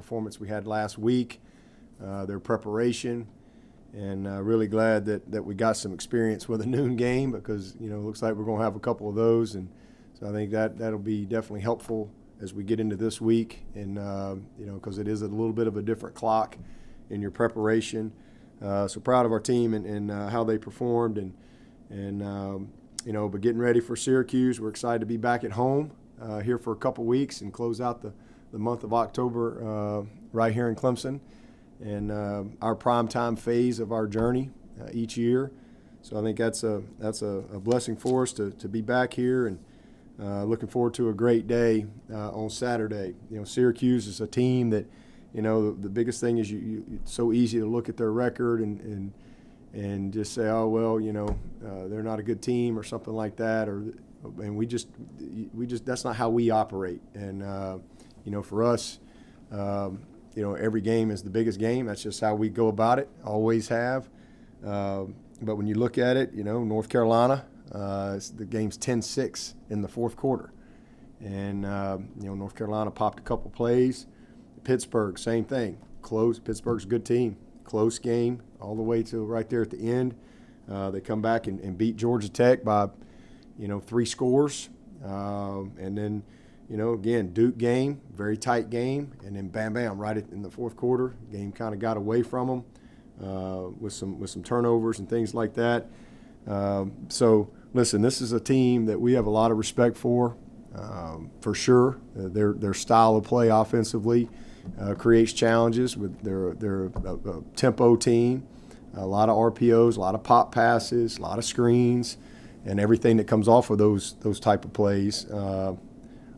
performance we had last week, their preparation, and really glad that we got some experience with a noon game because, it looks like we're going to have a couple of those. And so I think that'll be definitely helpful as we get into this week. And, because it is a little bit of a different clock in your preparation. So proud of our team and how they performed. But getting ready for Syracuse, we're excited to be back at home here for a couple weeks and close out the month of October right here in Clemson. And our primetime phase of our journey each year. So I think that's a blessing for us to be back here and looking forward to a great day on Saturday. Syracuse is a team that, the biggest thing is it's so easy to look at their record and just say, oh, well, they're not a good team or something like that. And we just that's not how we operate. And, for us, every game is the biggest game. That's just how we go about it, always have. But when you look at it, North Carolina, the game's 10-6 in the fourth quarter. And, North Carolina popped a couple plays. Pittsburgh, same thing. Close. Pittsburgh's a good team. Close game all the way to right there at the end. They come back and beat Georgia Tech by, 3 scores. And then, again, Duke game, very tight game. And then bam, bam, right in the fourth quarter, game kind of got away from them with some turnovers and things like that. So, listen, this is a team that we have a lot of respect for sure. Their style of play offensively creates challenges. They're a tempo team, a lot of RPOs, a lot of pop passes, a lot of screens, and everything that comes off of those type of plays. A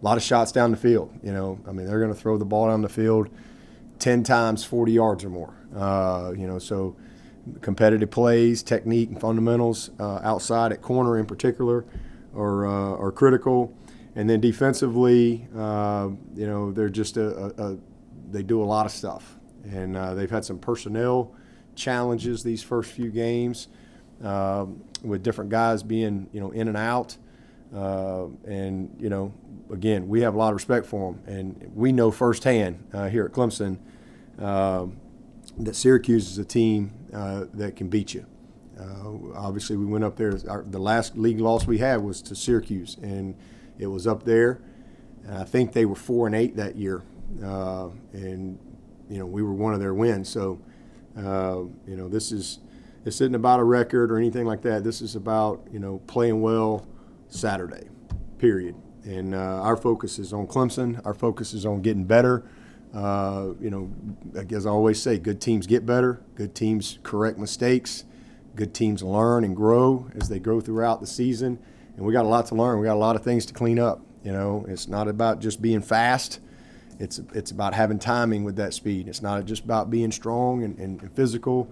lot of shots down the field. They're going to throw the ball down the field 10 times 40 yards or more. So competitive plays, technique, and fundamentals outside at corner in particular are critical. And then defensively, they're just they do a lot of stuff. And they've had some personnel challenges these first few games with different guys being, in and out. Again, we have a lot of respect for them. And we know firsthand here at Clemson that Syracuse is a team that can beat you. Obviously, we went up there. The last league loss we had was to Syracuse, and it was up there. And I think they were 4-8 that year, and we were one of their wins. So, this isn't about a record or anything like that. This is about playing well Saturday, period. And our focus is on Clemson. Our focus is on getting better. As I always say, good teams get better. Good teams correct mistakes. Good teams learn and grow as they grow throughout the season. And we got a lot to learn. We got a lot of things to clean up. It's not about just being fast. It's about having timing with that speed. It's not just about being strong and physical.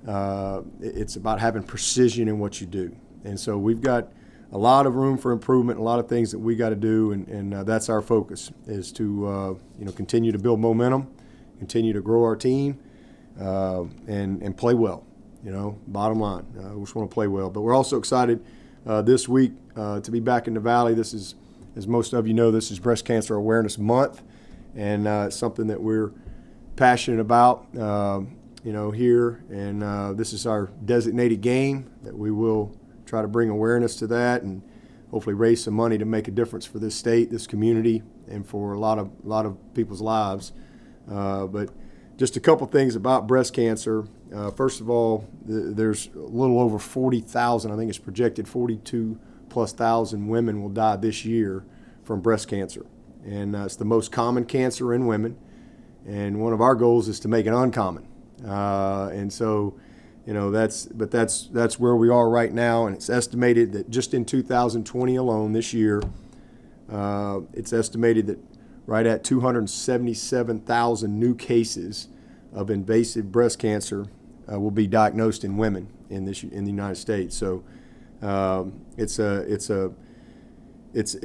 It's about having precision in what you do. And so we've got a lot of room for improvement, a lot of things that we got to do, and that's our focus is to continue to build momentum, continue to grow our team, and play well. Bottom line, we just want to play well. But we're also excited this week to be back in the Valley. This is, as most of you know, this is Breast Cancer Awareness Month, and it's something that we're passionate about, here. And this is our designated game that we will try to bring awareness to that and hopefully raise some money to make a difference for this state, this community, and for a lot of people's lives. But just a couple things about breast cancer. First of all, there's a little over 40,000, I think it's projected 42,000+ women will die this year from breast cancer. And it's the most common cancer in women. And one of our goals is to make it uncommon. And so, that's where we are right now. And it's estimated that just in 2020 alone, this year, it's estimated that right at 277,000 new cases of invasive breast cancer will be diagnosed in women in the United States. So it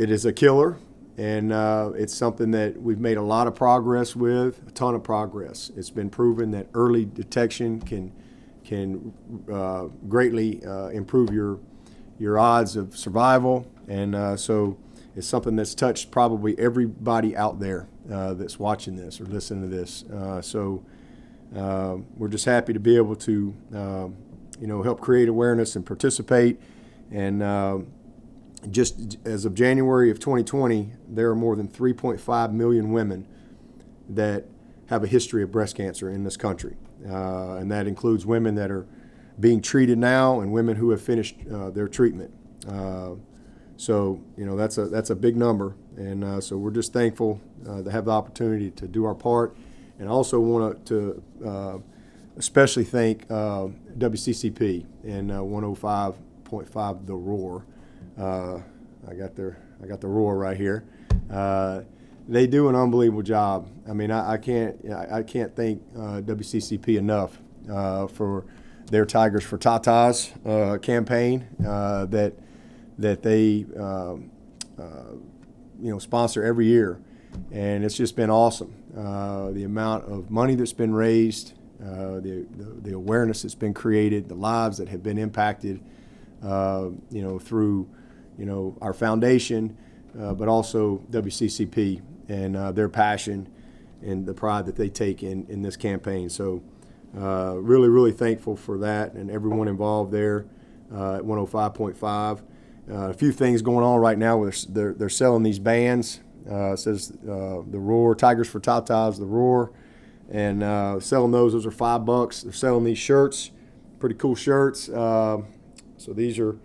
is a killer, and it's something that we've made a lot of progress with, a ton of progress. It's been proven that early detection can greatly improve your odds of survival, and so is something that's touched probably everybody out there that's watching this or listening to this. So we're just happy to be able to, help create awareness and participate. And just as of January of 2020, there are more than 3.5 million women that have a history of breast cancer in this country. And that includes women that are being treated now and women who have finished their treatment. So that's a big number, and so we're just thankful to have the opportunity to do our part, and also want to especially thank WCCP and 105.5 The Roar. I got the Roar right here. They do an unbelievable job. I mean, I can't thank WCCP enough for their Tigers for Tatas campaign that they sponsor every year, and it's just been awesome. The amount of money that's been raised, the awareness that's been created, the lives that have been impacted, through our foundation, but also WCCP and their passion and the pride that they take in this campaign. So really, really thankful for that and everyone involved there at 105.5. A few things going on right now where they're selling these bands. It says the Roar, Tigers for Tatas, the Roar, and selling those. Those are $5. They're selling these shirts, pretty cool shirts. So these are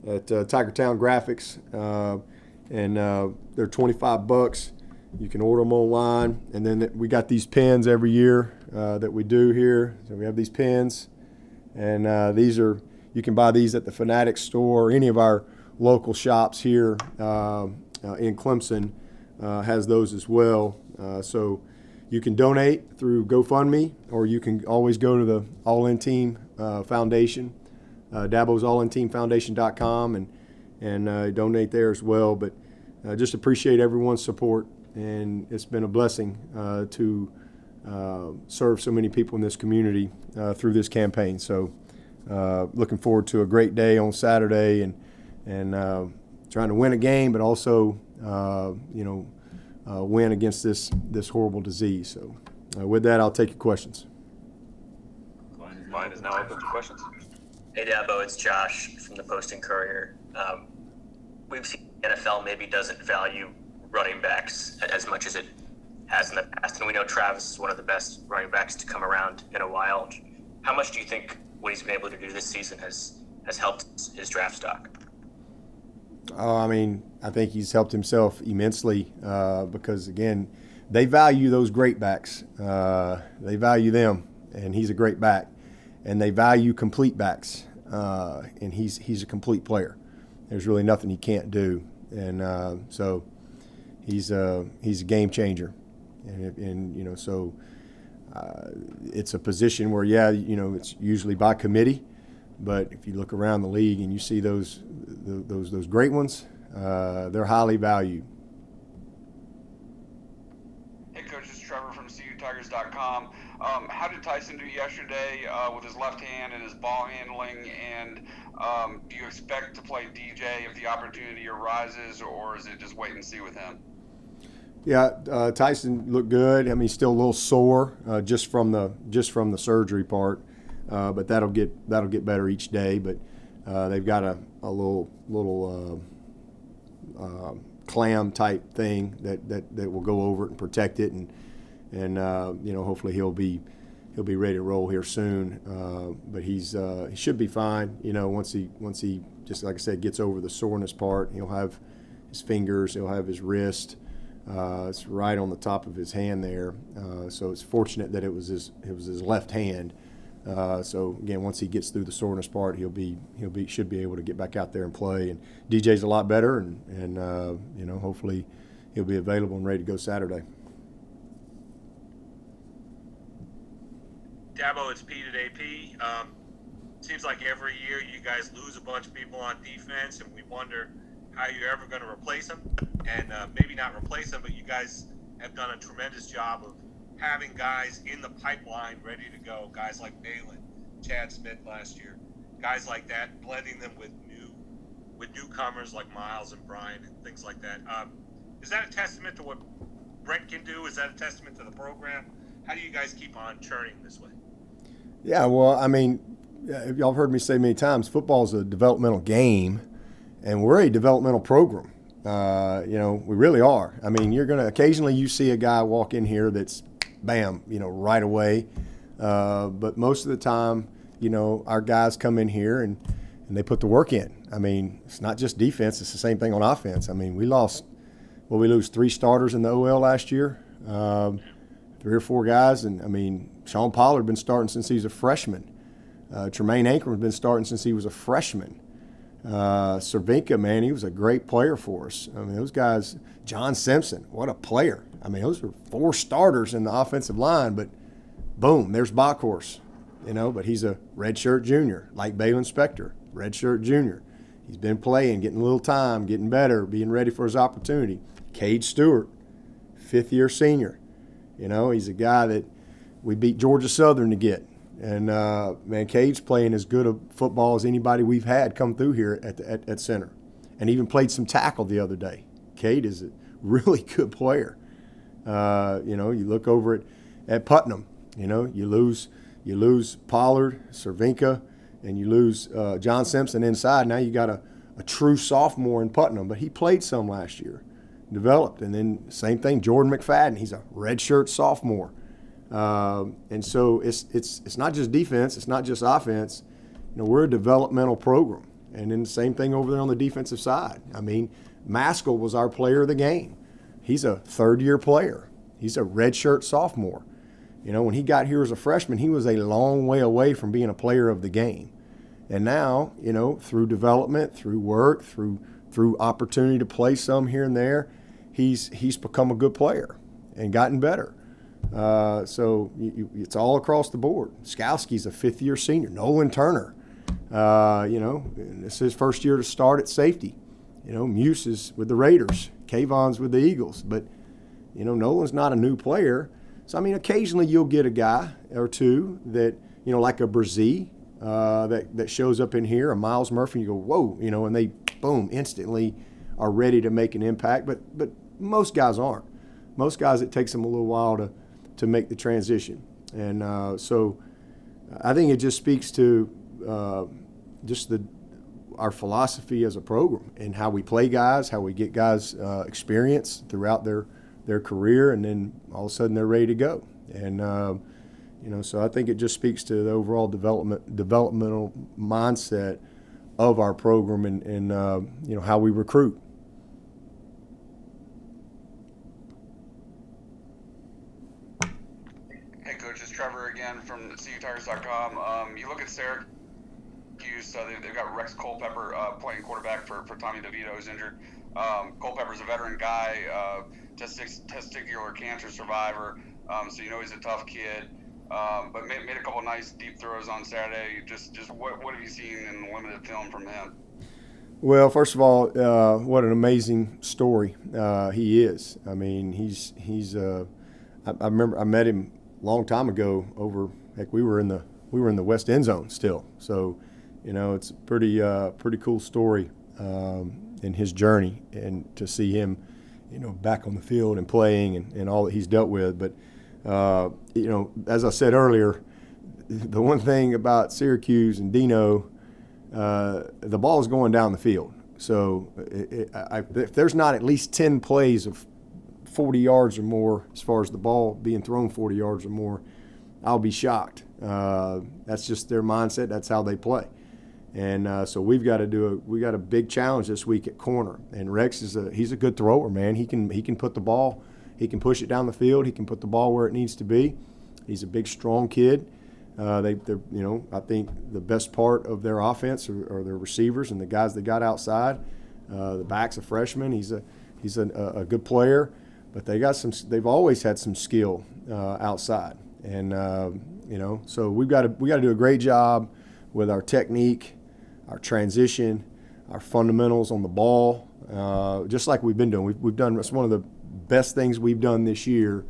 at Tiger Town Graphics, and they're $25. You can order them online, and then we got these pins every year that we do here. So we have these pins, and you can buy these at the Fanatics store or any of our local shops here in Clemson has those as well. So you can donate through GoFundMe, or you can always go to the All-In Team Foundation, Dabo's AllinTeamFoundation.com, and donate there as well. But just appreciate everyone's support, and it's been a blessing to serve so many people in this community through this campaign. So looking forward to a great day on Saturday, and trying to win a game, but also win against this horrible disease. So with that, I'll take your questions. Line is now open for questions. Hey Dabo, it's Josh from the Post-Courier. We've seen the NFL maybe doesn't value running backs as much as it has in the past, and we know Travis is one of the best running backs to come around in a while. How much do you think what he's been able to do this season has helped his draft stock? I think he's helped himself immensely because, again, they value those great backs. They value them, and he's a great back. And they value complete backs, and he's a complete player. There's really nothing he can't do, and so he's a game changer. And so it's a position where it's usually by committee. But if you look around the league and you see those great ones, they're highly valued. Hey, Coach, this is Trevor from CUTigers.com. How did Tyson do yesterday with his left hand and his ball handling? And do you expect to play DJ if the opportunity arises, or is it just wait and see with him? Yeah, Tyson looked good. He's still a little sore just from the surgery part. But that'll get better each day. But they've got a little clam type thing that will go over it and protect it, and hopefully he'll be ready to roll here soon. But he should be fine. Once he just like I said gets over the soreness part, he'll have his fingers, he'll have his wrist. It's right on the top of his hand there. So it's fortunate that it was his left hand. So again, once he gets through the soreness part, should be able to get back out there and play. And DJ's a lot better, and hopefully he'll be available and ready to go Saturday. Dabo, it's Pete at AP. Seems like every year you guys lose a bunch of people on defense, and we wonder how you're ever going to replace them. And maybe not replace them, but you guys have done a tremendous job of having guys in the pipeline ready to go, guys like Balin, Chad Smith last year, guys like that, blending them with new with newcomers like Miles and Brian and things like that. Is that a testament to what Brent can do? Is that a testament to the program? How do you guys keep on churning this way? Yeah, well, I mean, y'all have heard me say many times, football is a developmental game, and we're a developmental program. We really are. I mean, you're going to occasionally you see a guy walk in here that's, bam, right away. But most of the time, our guys come in here and they put the work in. I mean, it's not just defense. It's the same thing on offense. I mean, we lose 3 starters in the OL last year, 3 or 4 guys. And, I mean, Sean Pollard been starting since he was a freshman. Tremaine Ankram's been starting since he was a freshman. Cervinka, man, he was a great player for us. I mean, those guys, John Simpson, what a player. I mean, those were 4 starters in the offensive line, but boom, there's Bockhorse, but he's a redshirt junior, like Balin Spector, redshirt junior. He's been playing, getting a little time, getting better, being ready for his opportunity. Cade Stewart, 5th-year senior. He's a guy that we beat Georgia Southern to get. And, man, Cade's playing as good a football as anybody we've had come through here at center. And even played some tackle the other day. Cade is a really good player. You look over at Putnam. You lose Pollard, Cervinka, and you lose John Simpson inside. Now you got a true sophomore in Putnam, but he played some last year, developed. And then same thing, Jordan McFadden. He's a redshirt sophomore. And so it's not just defense, it's not just offense. We're a developmental program. And then the same thing over there on the defensive side. I mean, Maskell was our player of the game. He's a 3rd-year player. He's a redshirt sophomore. When he got here as a freshman, he was a long way away from being a player of the game. And now, through development, through work, through opportunity to play some here and there, he's become a good player and gotten better. So it's all across the board. Skowski's a 5th-year senior. Nolan Turner, this is his first year to start at safety. Muse is with the Raiders. Kayvon's with the Eagles. But, Nolan's not a new player. So, I mean, occasionally you'll get a guy or two that, like a Brzee that shows up in here, a Miles Murphy, and you go, whoa, and they, boom, instantly are ready to make an impact. But most guys aren't. Most guys, it takes them a little while to make the transition. And so I think it just speaks to our philosophy as a program and how we play guys, how we get guys experience throughout their career, and then all of a sudden they're ready to go. And so I think it just speaks to the overall developmental mindset of our program and how we recruit. Hey, Coach, it's Trevor again from CUTigers.com. You look at Syracuse, they've got Rex Culpepper playing quarterback for Tommy DeVito, who's injured. Culpepper's a veteran guy, testicular cancer survivor, so he's a tough kid. But made a couple nice deep throws on Saturday. Just what have you seen in the limited film from him? Well, first of all, what an amazing story he is. I mean, he's I remember I met him a long time ago over. Heck, we were in the West End Zone still. So, it's a pretty cool story in his journey, and to see him, back on the field and playing and all that he's dealt with. But as I said earlier, the one thing about Syracuse and Dino, the ball is going down the field. So if there's not at least 10 plays of 40 yards or more, as far as the ball being thrown 40 yards or more, I'll be shocked. That's just their mindset. That's how they play. And so we got a big challenge this week at corner. And Rex he's a good thrower, man. He can put the ball, he can push it down the field, he can put the ball where it needs to be. He's a big, strong kid. I think the best part of their offense are their receivers and the guys that got outside. The back's a freshman. He's a good player, but they've always had some skill outside. And so we got to do a great job with our technique, our transition, our fundamentals on the ball, just like we've been doing. We've done. It's one of the best things we've done this year.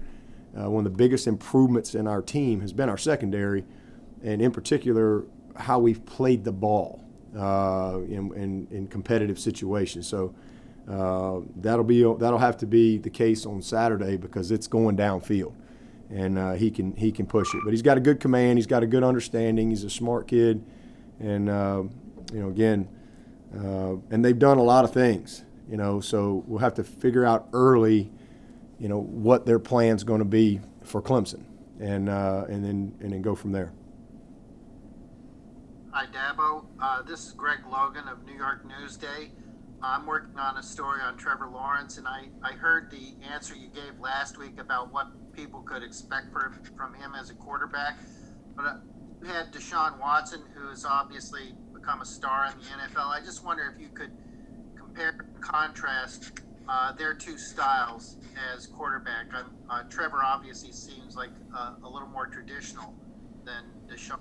One of the biggest improvements in our team has been our secondary, and in particular how we've played the ball. in competitive situations. So that'll have to be the case on Saturday because it's going downfield, and he can push it. But he's got a good command. He's got a good understanding. He's a smart kid, and again, and they've done a lot of things. So we'll have to figure out early, what their plan's going to be for Clemson, and then go from there. Hi, Dabo. This is Greg Logan of New York Newsday. I'm working on a story on Trevor Lawrence, and I heard the answer you gave last week about what people could expect from him as a quarterback. But you had Deshaun Watson, who has obviously become a star in the NFL. I just wonder if you could compare and contrast their two styles as quarterback. Trevor obviously seems like a little more traditional than Deshaun.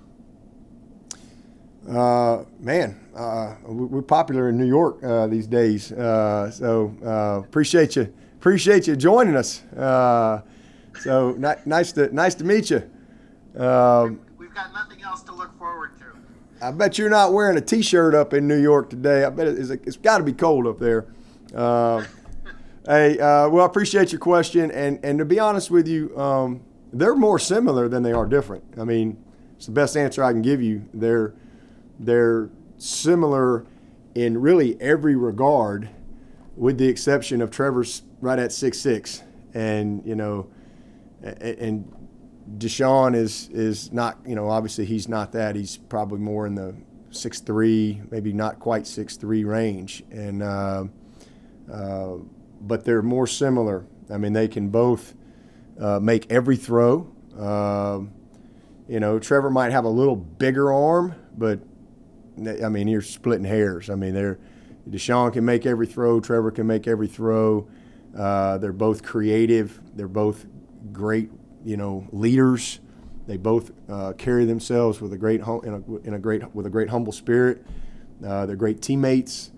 We're popular in New York these days, so appreciate you joining us. So nice to meet you. We've got nothing else to look forward to. I bet you're not wearing a T-shirt up in New York today. I bet it's got to be cold up there. Hey, well, I appreciate your question, and to be honest with you, they're more similar than they are different. I mean, it's the best answer I can give you. They're similar in really every regard, with the exception of Trevor's right at 6'6", and and Deshaun is not, obviously he's not that. He's probably more in the 6'3", maybe not quite 6'3" range, and but they're more similar. I mean, they can both make every throw. Trevor might have a little bigger arm, but I mean, you're splitting hairs. I mean, Deshaun can make every throw. Trevor can make every throw. They're both creative. They're both great, leaders. They both carry themselves with a great humble spirit. They're great teammates.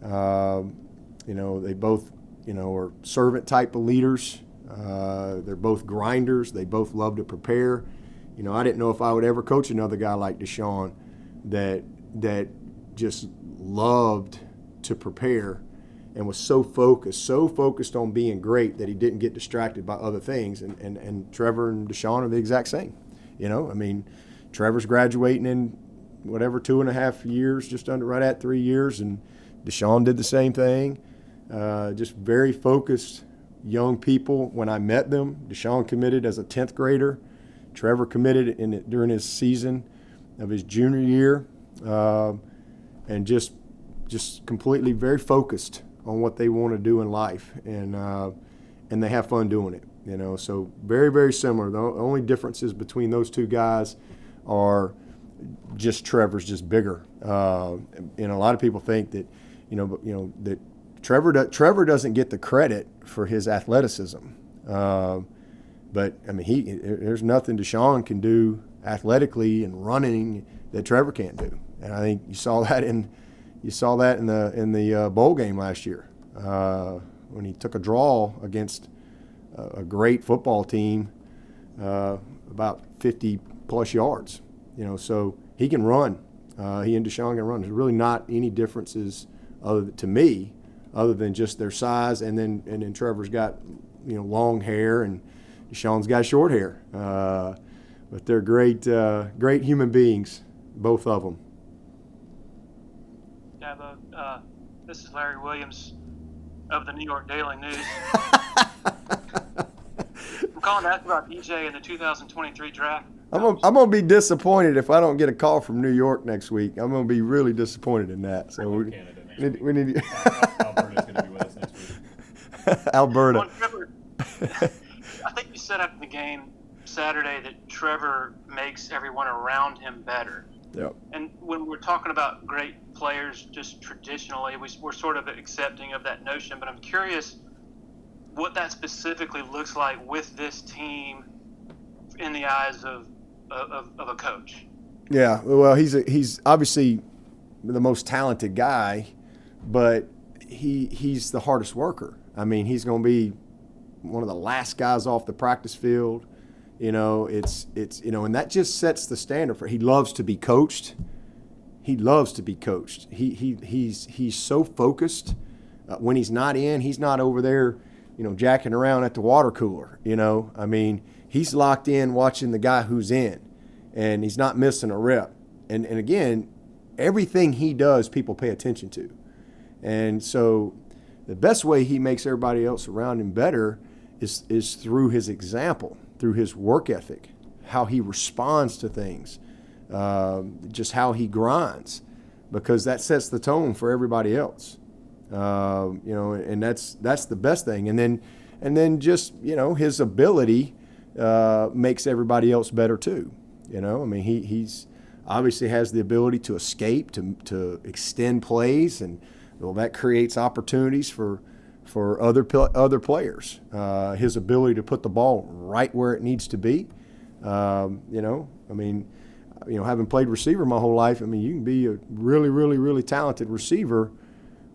They both, are servant type of leaders. They're both grinders. They both love to prepare. I didn't know if I would ever coach another guy like Deshaun that just loved to prepare and was so focused on being great that he didn't get distracted by other things. And Trevor and Deshaun are the exact same. I mean, Trevor's graduating in 2.5 years, just under right at 3 years, and Deshaun did the same thing. Just very focused young people. When I met them, Deshaun committed as a 10th grader. Trevor committed during his season of his junior year, and just completely very focused on what they want to do in life, and they have fun doing it. So very, very similar. The only differences between those two guys are just Trevor's just bigger. And a lot of people think that that Trevor doesn't get the credit for his athleticism. But I mean, there's nothing Deshaun can do athletically and running that Trevor can't do, and I think you saw that in the bowl game last year when he took a draw against a great football team, about 50 plus yards. So he can run. He and Deshaun can run. There's really not any differences to me other than just their size, and then Trevor's got long hair and Deshaun's got short hair, but they're great human beings, both of them. Dabo, this is Larry Williams of the New York Daily News. I'm calling to ask about DJ in the 2023 draft. I'm gonna be disappointed if I don't get a call from New York next week. I'm gonna be really disappointed in that. So we need. Alberta's gonna be with us next week. Alberta. I think you said after the game Saturday that Trevor makes everyone around him better. Yep. And when we're talking about great players, just traditionally, we're sort of accepting of that notion. But I'm curious what that specifically looks like with this team in the eyes of a coach. Yeah, well, he's obviously the most talented guy, but he's the hardest worker. I mean, he's going to be one of the last guys off the practice field. It's and that just sets the standard for. He loves to be coached, he loves to be coached. He's so focused. When he's not in, he's not over there, jacking around at the water cooler. I mean, he's locked in watching the guy who's in, and he's not missing a rep. And again, everything he does, people pay attention to. And so the best way he makes everybody else around him better is through his example, through his work ethic, how he responds to things, just how he grinds, because that sets the tone for everybody else. And that's the best thing. And then just, his ability makes everybody else better too. I mean, he's obviously has the ability to escape, to extend plays, and that creates opportunities for other players. His ability to put the ball right where it needs to be. Having played receiver my whole life, I mean, you can be a really, really, really talented receiver,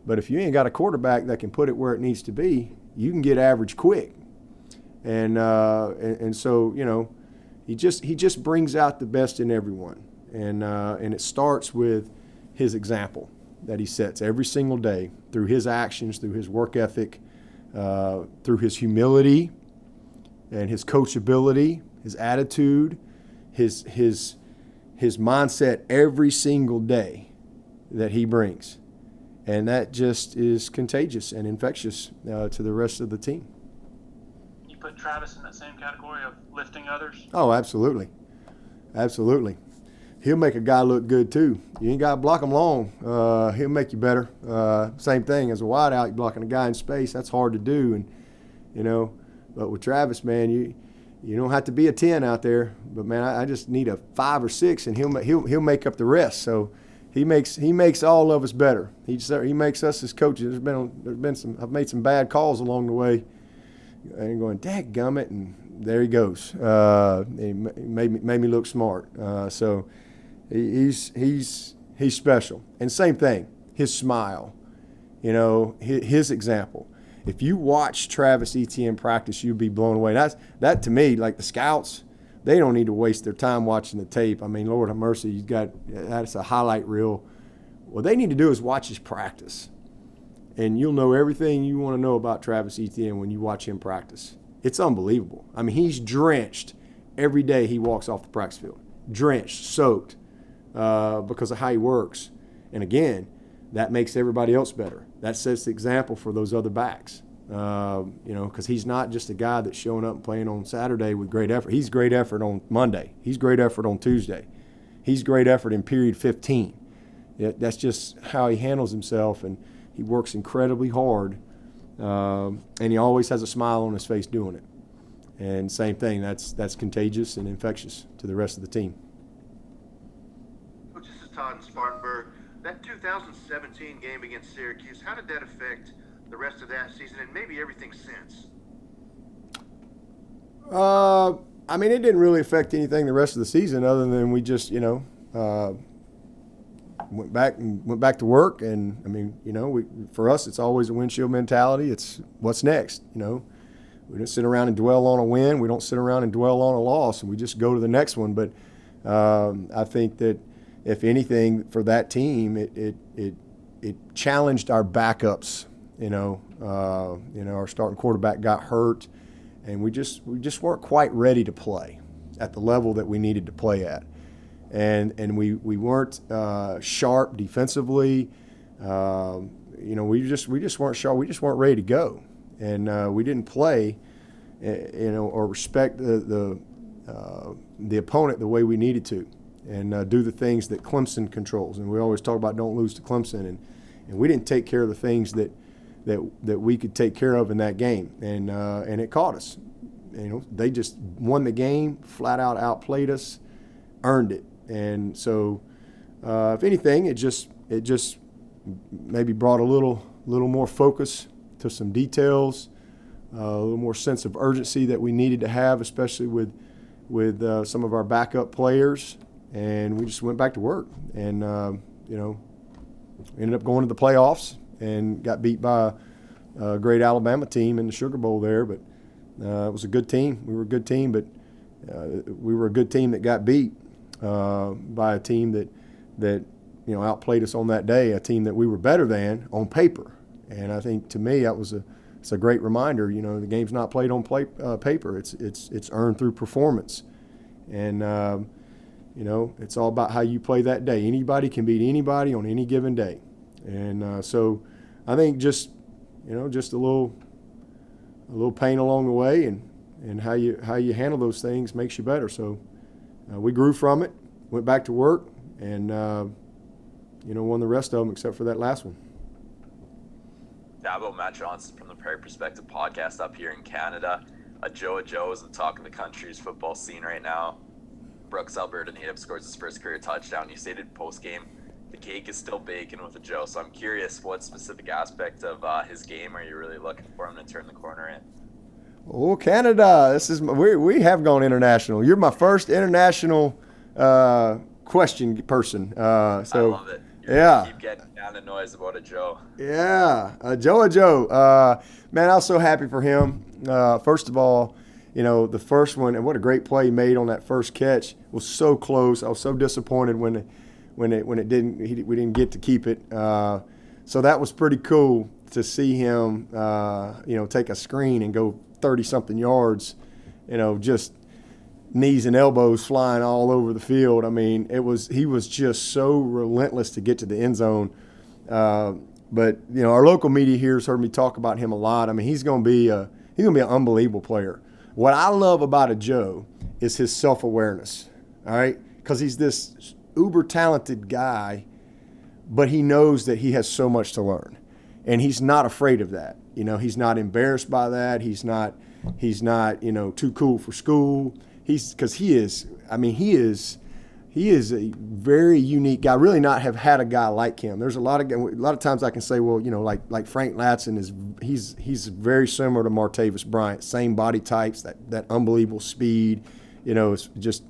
but if you ain't got a quarterback that can put it where it needs to be, you can get average quick. And so, he just brings out the best in everyone. And it starts with his example that he sets every single day through his actions, through his work ethic, through his humility and his coachability, his attitude, his mindset every single day that he brings. And that just is contagious and infectious to the rest of the team. You put Travis in that same category of lifting others? Oh, absolutely. Absolutely. He'll make a guy look good too. You ain't got to block him long. He'll make you better. Same thing as a wideout, you're blocking a guy in space. That's hard to do. And, but with Travis, man, you don't have to be a 10 out there. But, man, I just need a 5 or 6, and he'll make up the rest. So he makes all of us better. He makes us as coaches. I've made some bad calls along the way, and going, dadgummit, and there he goes. He made me look smart. So he's special. And same thing, his smile, his example. If you watch Travis Etienne practice, you'd be blown away. That to me, like the scouts, they don't need to waste their time watching the tape. I mean, Lord have mercy, that's a highlight reel. What they need to do is watch his practice. And you'll know everything you want to know about Travis Etienne when you watch him practice. It's unbelievable. I mean, he's drenched every day he walks off the practice field. Drenched, soaked, because of how he works. And again, that makes everybody else better. That sets the example for those other backs. Because he's not just a guy that's showing up and playing on Saturday with great effort. He's great effort on Monday. He's great effort on Tuesday. He's great effort in period 15. That's just how he handles himself, and he works incredibly hard. And he always has a smile on his face doing it. And same thing, that's contagious and infectious to the rest of the team. Coach, this is Todd in Spartanburg. That 2017 game against Syracuse, how did that affect the rest of that season and maybe everything since? I mean, it didn't really affect anything the rest of the season other than we just, went back to work. And, I mean, for us, it's always a windshield mentality. It's what's next, We don't sit around and dwell on a win. We don't sit around and dwell on a loss, and we just go to the next one. But I think that if anything, for that team, it challenged our backups. Our starting quarterback got hurt, and we just weren't quite ready to play at the level that we needed to play at, and we weren't sharp defensively. We just weren't sharp. We just weren't ready to go, and we didn't play, or respect the opponent the way we needed to. And do the things that Clemson controls. And we always talk about don't lose to Clemson. And we didn't take care of the things that we could take care of in that game. And it caught us. They just won the game, flat out outplayed us, earned it. And so, if anything, it just maybe brought a little more focus to some details, a little more sense of urgency that we needed to have, especially with some of our backup players. And we just went back to work and, ended up going to the playoffs and got beat by a great Alabama team in the Sugar Bowl there. But it was a good team. We were a good team, but we were a good team that got beat by a team that outplayed us on that day, a team that we were better than on paper. And I think to me it's a great reminder. The game's not played on paper. It's earned through performance. And it's all about how you play that day. Anybody can beat anybody on any given day. And so I think just a little pain along the way, and how you handle those things makes you better. So we grew from it, went back to work, and won the rest of them except for that last one. Dabo, Matt Johnson from the Prairie Perspective podcast up here in Canada. Joe is the talk of the country's football scene right now. Brooks, Alberta native, scores his first career touchdown. You stated post-game the cake is still baking with Joe, so I'm curious what specific aspect of his game are you really looking for him to turn the corner in? Oh, Canada! We have gone international. You're my first international question person. So I love it. Keep getting down the noise about Joe. Yeah, Joe. Man, I was so happy for him. First of all, the first one, and what a great play he made on that first catch, was so close. I was so disappointed when it didn't. We didn't get to keep it. So that was pretty cool to see him, take a screen and go 30-something yards, just knees and elbows flying all over the field. I mean, he was just so relentless to get to the end zone. But our local media here has heard me talk about him a lot. I mean, he's going to be an unbelievable player. What I love about a Joe is his self-awareness. All right, because he's this uber talented guy, but he knows that he has so much to learn, and he's not afraid of that. He's not embarrassed by that. He's not too cool for school. He is a very unique guy. Really not have had a guy like him. There's a lot of times I can say, well, like Frank Latson he's very similar to Martavis Bryant. Same body types, that unbelievable speed. Is just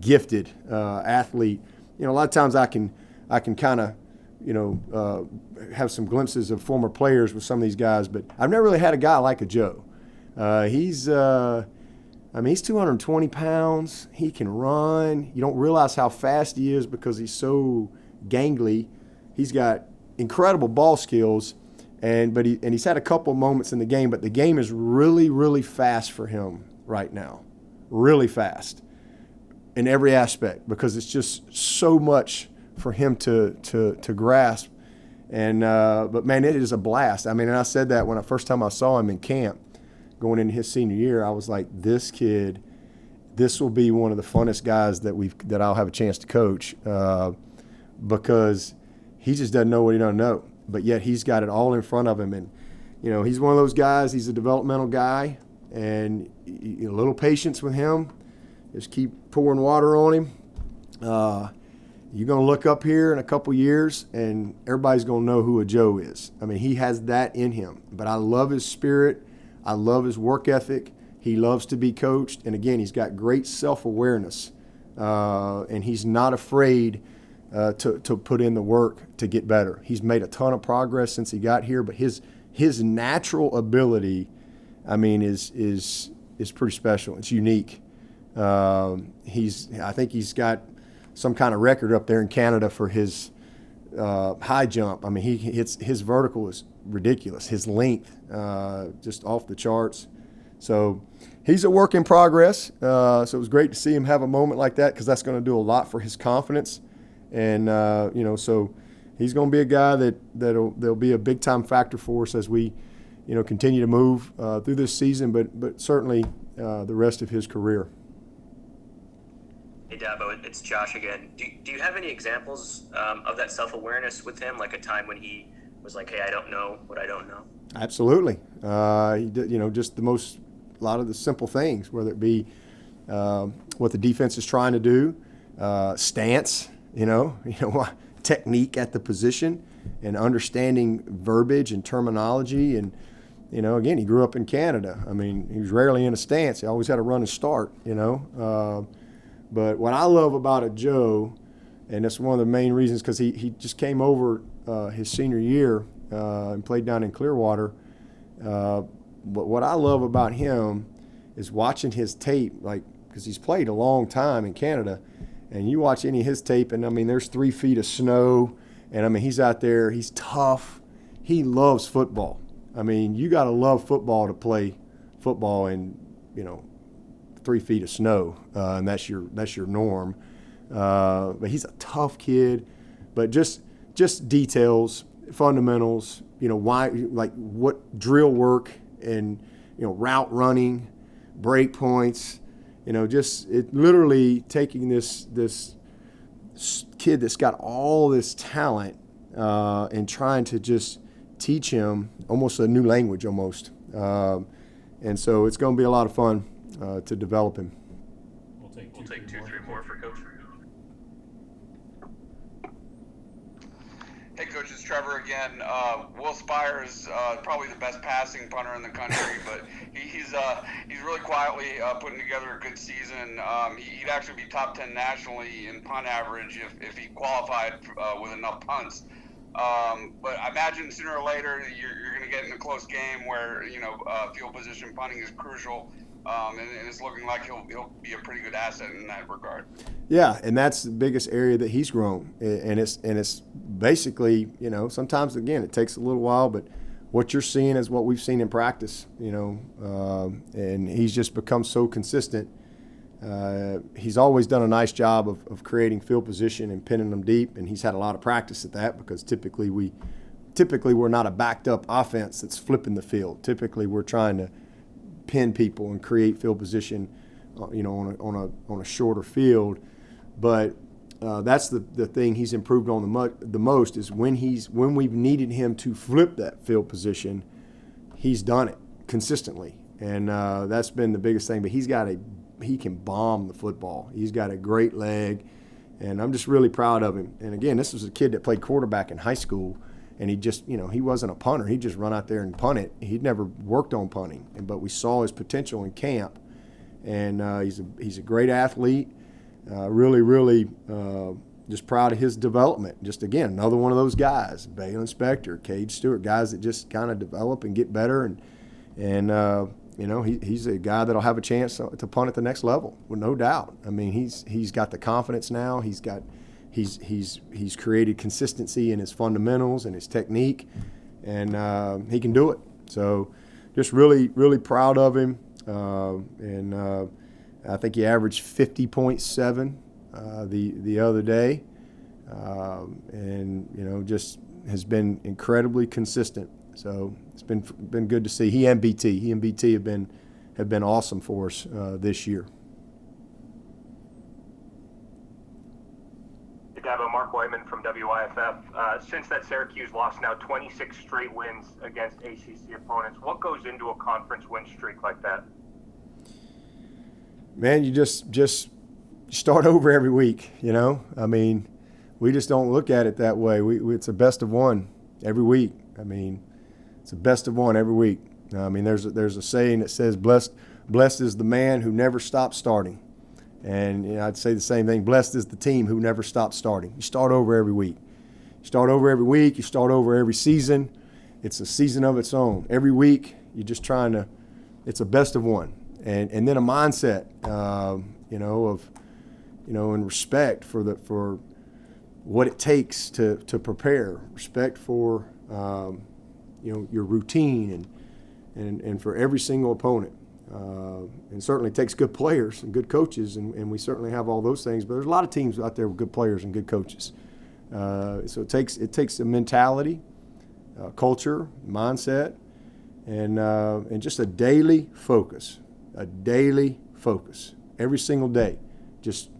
gifted athlete. A lot of times I can kind of have some glimpses of former players with some of these guys, but I've never really had a guy like a Joe. He's 220 pounds. He can run. You don't realize how fast he is because he's so gangly. He's got incredible ball skills, and he's had a couple moments in the game, but the game is really, really fast for him right now. Really fast in every aspect, because it's just so much for him to grasp. And but man, it is a blast. And I said that when first time I saw him in camp, going into his senior year, I was like, this kid, this will be one of the funnest guys that I'll have a chance to coach, because he just doesn't know what he doesn't know, but yet he's got it all in front of him. And he's one of those guys. He's a developmental guy, and a little patience with him. Just keep pouring water on him. You're going to look up here in a couple years, and everybody's going to know who a Joe is. He has that in him. But I love his spirit. I love his work ethic. He loves to be coached. And, again, he's got great self-awareness. And he's not afraid to put in the work to get better. He's made a ton of progress since he got here. But his natural ability, is pretty special. It's unique. I think he's got some kind of record up there in Canada for his high jump. His vertical is ridiculous. His length, just off the charts. So he's a work in progress. So it was great to see him have a moment like that, because that's going to do a lot for his confidence. And so he's going to be a guy that'll be a big time factor for us as we, continue to move through this season, but certainly the rest of his career. Hey Dabo, it's Josh again. Do you have any examples of that self-awareness with him, like a time when he was like, hey, I don't know what I don't know? Absolutely. He did, just a lot of the simple things, whether it be what the defense is trying to do, stance, technique at the position, and understanding verbiage and terminology. And, again, he grew up in Canada. He was rarely in a stance. He always had to run and start, But what I love about a Joe, and that's one of the main reasons, because he just came over his senior year and played down in Clearwater. But what I love about him is watching his tape, because he's played a long time in Canada, And you watch any of his tape, and I mean, there's 3 feet of snow, and I mean, he's out there, he's tough. He loves football. I mean, you got to love football to play football in, 3 feet of snow, and that's your norm. But he's a tough kid. But just details, fundamentals, why, like what drill work and route running, break points, just it literally taking this kid that's got all this talent and trying to just teach him almost a new language almost. And so it's going to be a lot of fun to develop him. We'll take two, three more for Coach. Hey, Coach, it's Trevor again. Will Spire is probably the best passing punter in the country, but he's really quietly putting together a good season. He'd actually be top 10 nationally in punt average if he qualified with enough punts. But I imagine sooner or later you're going to get in a close game where field position punting is crucial, and it's looking like he'll be a pretty good asset in that regard. Yeah, and that's the biggest area that he's grown, and it's basically sometimes again it takes a little while, but what you're seeing is what we've seen in practice, and he's just become so consistent. He's always done a nice job of creating field position and pinning them deep, and he's had a lot of practice at that because typically we're not a backed up offense that's flipping the field. Typically we're trying to pin people and create field position, on a shorter field. But that's the thing he's improved on the most is when we've needed him to flip that field position, he's done it consistently, and that's been the biggest thing. But he can bomb the football. He's got a great leg, and I'm just really proud of him. And again, this was a kid that played quarterback in high school, and he just, he wasn't a punter. He'd just run out there and punt it. He'd never worked on punting, but we saw his potential in camp, and he's a great athlete. Really, just proud of his development. Just again, another one of those guys, Balin Spector, Cade Stewart, guys that just kind of develop and get better, and he's a guy that'll have a chance to punt at the next level, with no doubt. I mean, he's got the confidence now. He's created consistency in his fundamentals and his technique, and he can do it. So, just really, really proud of him. And I think he averaged 50.7 the other day, and just has been incredibly consistent. So it's been good to see. He and BT have been awesome for us this year. Dabo, Mark Whiteman from WIFF. Since that Syracuse lost, now 26 straight wins against ACC opponents. What goes into a conference win streak like that? Man, you just start over every week, I mean, we just don't look at it that way. It's a best of one every week. I mean, it's a best of one every week. I mean, there's a saying that says, blessed is the man who never stops starting. And I'd say the same thing. Blessed is the team who never stops starting. You start over every week. You start over every week. You start over every season. It's a season of its own. Every week, you're just trying to – it's a best of one. And then a mindset, and respect for what it takes to prepare, respect for your routine and for every single opponent. And certainly it takes good players and good coaches, and we certainly have all those things. But there's a lot of teams out there with good players and good coaches. So it takes a mentality, culture, mindset, and just a daily focus. Every single day. Just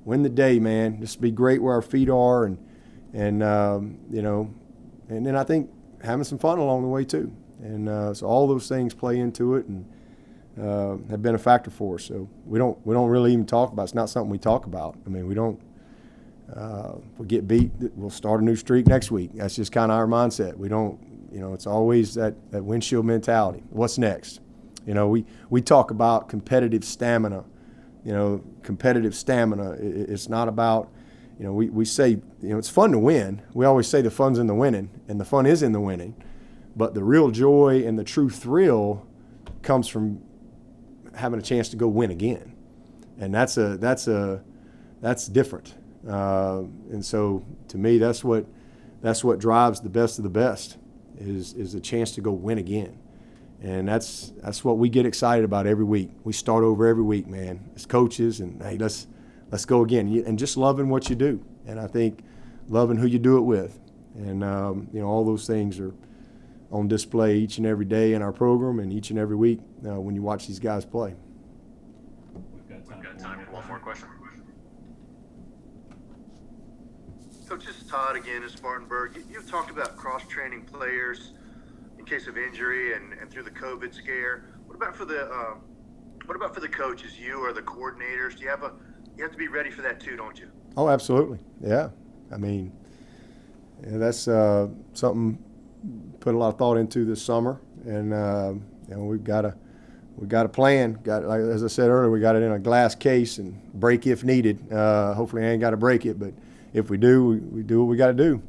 win the day, man. Just be great where our feet are, and then I think having some fun along the way too. And so all those things play into it and have been a factor for us. So we don't really even talk about it. It's not something we talk about. I mean, we don't. If we get beat, we'll start a new streak next week. That's just kind of our mindset. We don't. It's always that windshield mentality. What's next? We talk about competitive stamina. It's not about, we say, it's fun to win. We always say the fun's in the winning, and the fun is in the winning. But the real joy and the true thrill comes from having a chance to go win again. And that's a that's different. And so to me, that's what drives the best of the best is a chance to go win again. And that's what we get excited about every week. We start over every week, man, as coaches, and hey, let's go again. And just loving what you do. And I think loving who you do it with. And all those things are on display each and every day in our program and each and every week when you watch these guys play. We've got time for one more question. Coach, this is Todd again in Spartanburg. You've talked about cross-training players in case of injury and through the COVID scare. What about for the coaches, you or the coordinators? You have to be ready for that too, don't you? Oh, absolutely. Yeah. I mean, that's something put a lot of thought into this summer, and we've got a plan. Like, as I said earlier, we got it in a glass case and break if needed. Hopefully, I ain't got to break it, but if we do, we do what we got to do.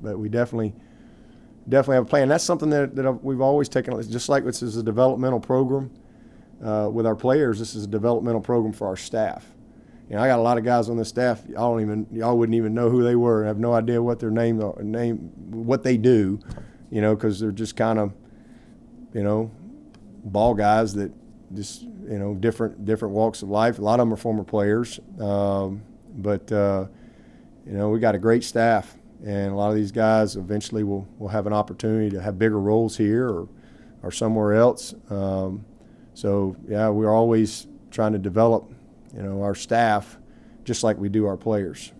But we definitely have a plan. That's something that we've always taken. Just like this is a developmental program with our players, this is a developmental program for our staff. I got a lot of guys on the staff. Y'all wouldn't even know who they were. I have no idea what their what they do, because they're just kind of, ball guys that just, different walks of life. A lot of them are former players, but we got a great staff, and a lot of these guys eventually will have an opportunity to have bigger roles here or somewhere else. So yeah, we're always trying to develop our staff, just like we do our players.